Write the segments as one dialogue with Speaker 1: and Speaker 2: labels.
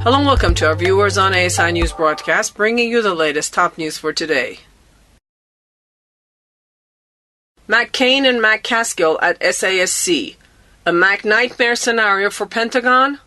Speaker 1: Hello and welcome to our viewers on ASI News broadcast, bringing you the latest top news for today. McCain and McCaskill at SASC. A McNightmare scenario for Pentagon?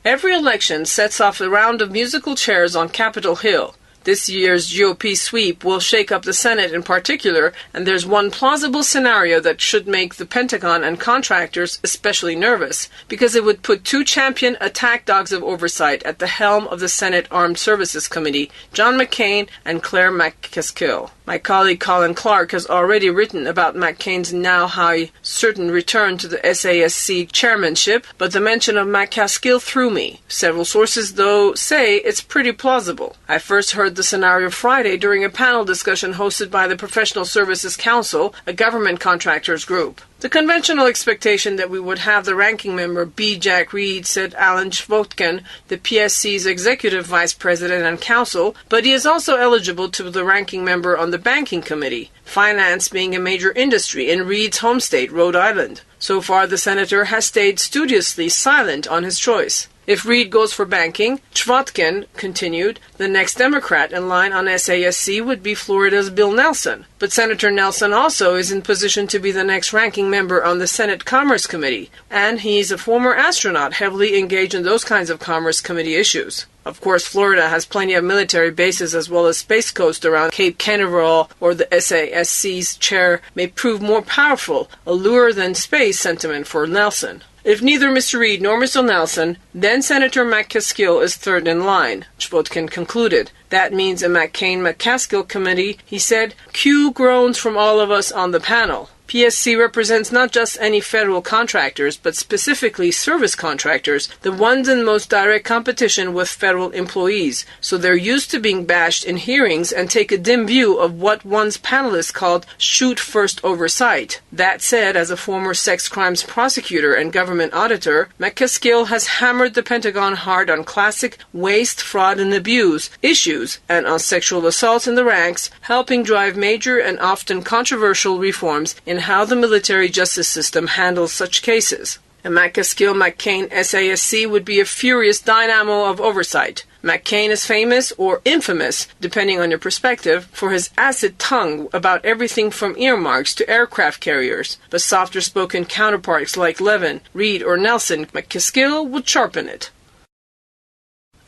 Speaker 1: Every election sets off a round of musical chairs on Capitol Hill. This year's GOP sweep will shake up the Senate in particular, and there's one plausible scenario that should make the Pentagon and contractors especially nervous, because it would put two champion attack dogs of oversight at the helm of the Senate Armed Services Committee, John McCain and Claire McCaskill. My colleague Colin Clark has already written about McCain's now high certain return to the SASC chairmanship, but the mention of McCaskill threw me. Several sources, though, say it's pretty plausible. I first heard the scenario Friday during a panel discussion hosted by the Professional Services Council, a government contractors group. The conventional expectation that we would have the ranking member be Jack Reed, said Alan Schvotkin, the PSC's executive vice president and counsel, but he is also eligible to be the ranking member on the banking committee, finance being a major industry in Reed's home state, Rhode Island. So far, the senator has stayed studiously silent on his choice. If Reed goes for banking, Schvotkin continued, the next Democrat in line on SASC would be Florida's Bill Nelson. But Senator Nelson also is in position to be the next ranking member on the Senate Commerce Committee, and he's a former astronaut heavily engaged in those kinds of Commerce Committee issues. Of course, Florida has plenty of military bases as well as Space Coast around Cape Canaveral, or the SASC's chair may prove more powerful, a lure than space sentiment for Nelson. If neither Mr. Reed nor Mr. Nelson, then Senator McCaskill is third in line, Schvotkin concluded. That means a McCain-McCaskill committee, he said. Cue groans from all of us on the panel. PSC represents not just any federal contractors, but specifically service contractors, the ones in most direct competition with federal employees. So they're used to being bashed in hearings and take a dim view of what one's panelists called shoot-first oversight. That said, as a former sex crimes prosecutor and government auditor, McCaskill has hammered the Pentagon hard on classic waste, fraud, and abuse issues and on sexual assault in the ranks, helping drive major and often controversial reforms in how the military justice system handles such cases. A McCaskill-McCain SASC would be a furious dynamo of oversight. McCain is famous, or infamous, depending on your perspective, for his acid tongue about everything from earmarks to aircraft carriers. But softer-spoken counterparts like Levin, Reed, or Nelson, McCaskill would sharpen it.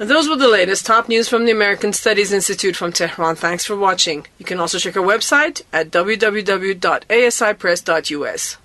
Speaker 1: And those were the latest top news from the American Studies Institute from Tehran. Thanks for watching. You can also check our website at www.asipress.us.